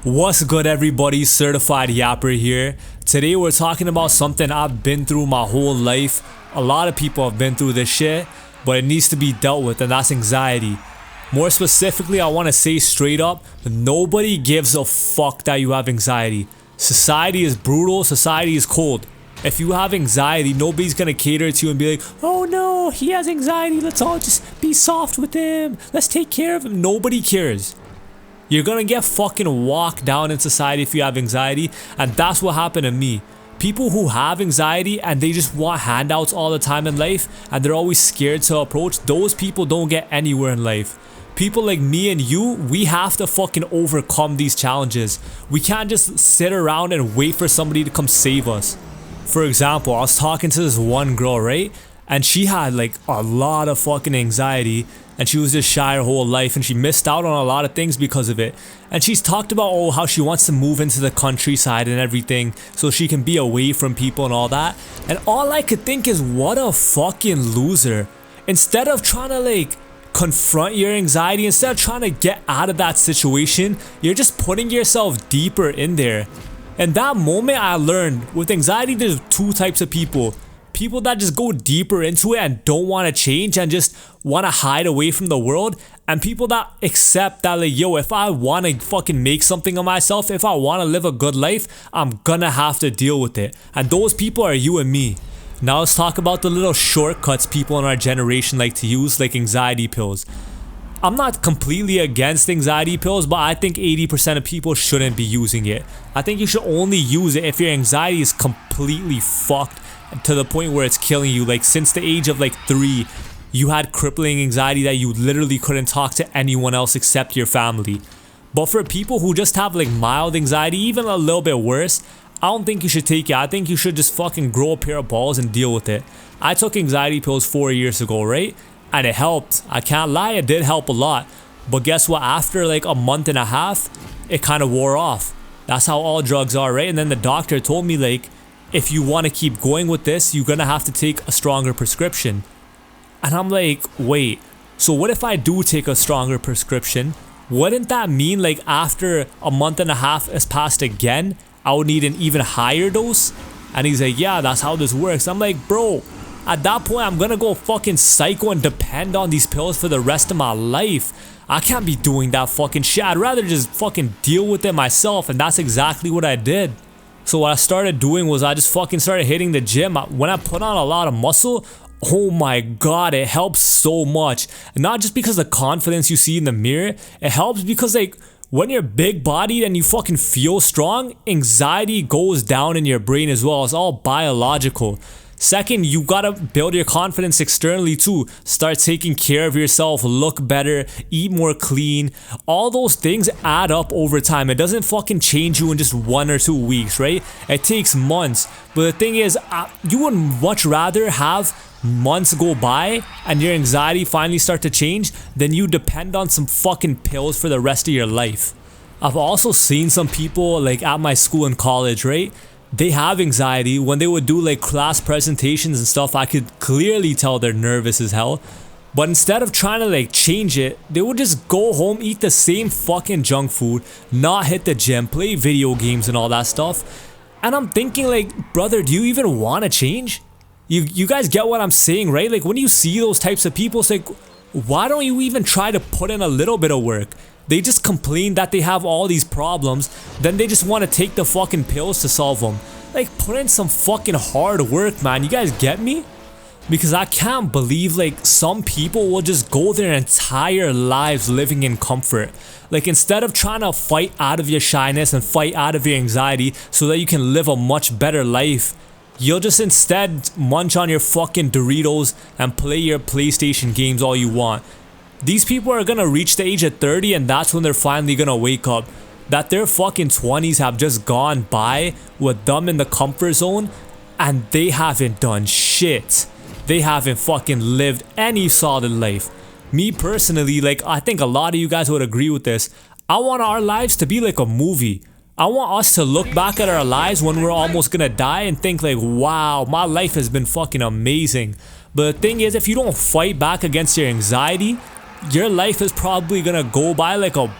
What's good, everybody? Certified Yapper here. Today we're talking about something I've been through my whole life. A lot of people have been through this shit, but it needs to be dealt with, and that's anxiety. More specifically, I want to say straight up, nobody gives a fuck that you have anxiety. Society is brutal, society is cold. If you have anxiety, nobody's gonna cater to you and be like, oh no, he has anxiety, let's all just be soft with him, let's take care of him. Nobody cares. You're gonna get fucking walked down in society if you have anxiety, and that's what happened to me. People who have anxiety and they just want handouts all the time in life and they're always scared to approach, those people don't get anywhere in life. People like me and you, we have to fucking overcome these challenges. We can't just sit around and wait for somebody to come save us. For example, I was talking to this one girl, right? And she had like a lot of fucking anxiety and she was just shy her whole life and she missed out on a lot of things because of it. And she's talked about how she wants to move into the countryside and everything so she can be away from people and all that. And all I could think is, what a fucking loser. Instead of trying to like confront your anxiety, instead of trying to get out of that situation, you're just putting yourself deeper in there. And that moment I learned, with anxiety there's two types of people. People that just go deeper into it and don't want to change and just want to hide away from the world, and people that accept that like, yo, if I want to fucking make something of myself, if I want to live a good life, I'm gonna have to deal with it. And those people are you and me. Now let's talk about the little shortcuts people in our generation like to use, like anxiety pills. I'm not completely against anxiety pills, but I think 80% of people shouldn't be using it. I think you should only use it if your anxiety is completely fucked to the point where it's killing you. Like since the age of like 3, you had crippling anxiety that you literally couldn't talk to anyone else except your family. But for people who just have like mild anxiety, even a little bit worse, I don't think you should take it. I think you should just fucking grow a pair of balls and deal with it. I took anxiety pills 4 years ago, right? And it helped. I can't lie, it did help a lot. But guess what? After like a month and a half, it kind of wore off. That's how all drugs are, right? And then the doctor told me like, if you want to keep going with this, you're gonna have to take a stronger prescription. And I'm like, wait, so what if I do take a stronger prescription? Wouldn't that mean like after a month and a half has passed again, I would need an even higher dose? And he's like, yeah, that's how this works. I'm like, bro, at that point I'm gonna go fucking psycho and depend on these pills for the rest of my life. I can't be doing that fucking shit. I'd rather just fucking deal with it myself, and that's exactly what I did. So what I started doing was I just fucking started hitting the gym. When I put on a lot of muscle, oh my god, it helps so much. And not just because of the confidence you see in the mirror, it helps because like when you're big bodied and you fucking feel strong, anxiety goes down in your brain as well. It's all biological. Second, you gotta build your confidence externally too. Start taking care of yourself, look better, eat more clean. All those things add up over time. It doesn't fucking change you in just 1 or 2 weeks, right? It takes months. But the thing is, you would much rather have months go by and your anxiety finally start to change than you depend on some fucking pills for the rest of your life. I've also seen some people like at my school and college, right? They have anxiety. When they would do like class presentations and stuff, I could clearly tell they're nervous as hell. But instead of trying to like change it, they would just go home, eat the same fucking junk food, not hit the gym, play video games and all that stuff. And I'm thinking like, brother, do you even want to change? You guys get what I'm saying, right? Like when you see those types of people, it's like, why don't you even try to put in a little bit of work? They just complain that they have all these problems, then they just want to take the fucking pills to solve them. Like, put in some fucking hard work, man. You guys get me? Because I can't believe like some people will just go their entire lives living in comfort. Like instead of trying to fight out of your shyness and fight out of your anxiety so that you can live a much better life, you'll just instead munch on your fucking Doritos and play your PlayStation games all you want. These people are gonna reach the age of 30 and that's when they're finally gonna wake up. That their fucking 20s have just gone by with them in the comfort zone and they haven't done shit. They haven't fucking lived any solid life. Me personally, like I think a lot of you guys would agree with this. I want our lives to be like a movie. I want us to look back at our lives when we're almost gonna die and think like, wow, my life has been fucking amazing. But the thing is, if you don't fight back against your anxiety, your life is probably gonna go by like a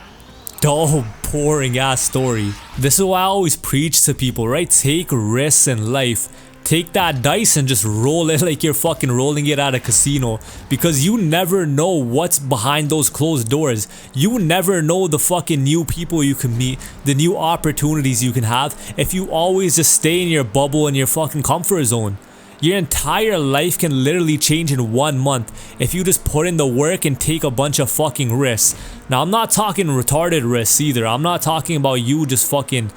dull boring ass story. This is why I always preach to people, right? Take risks in life. Take that dice and just roll it like you're fucking rolling it at a casino, because you never know what's behind those closed doors. You never know the fucking new people you can meet, the new opportunities you can have if you always just stay in your bubble and your fucking comfort zone. Your entire life can literally change in 1 month if you just put in the work and take a bunch of fucking risks. Now, I'm not talking retarded risks either. I'm not talking about you just fucking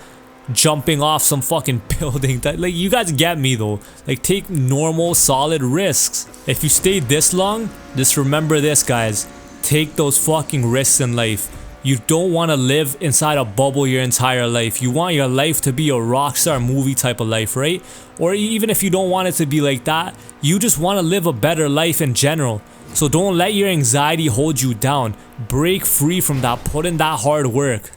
jumping off some fucking building. Like, you guys get me though. Like, take normal, solid risks. If you stay this long, just remember this, guys. Take those fucking risks in life. You don't want to live inside a bubble your entire life. You want your life to be a rockstar movie type of life, right? Or even if you don't want it to be like that, you just want to live a better life in general. So don't let your anxiety hold you down. Break free from that. Put in that hard work.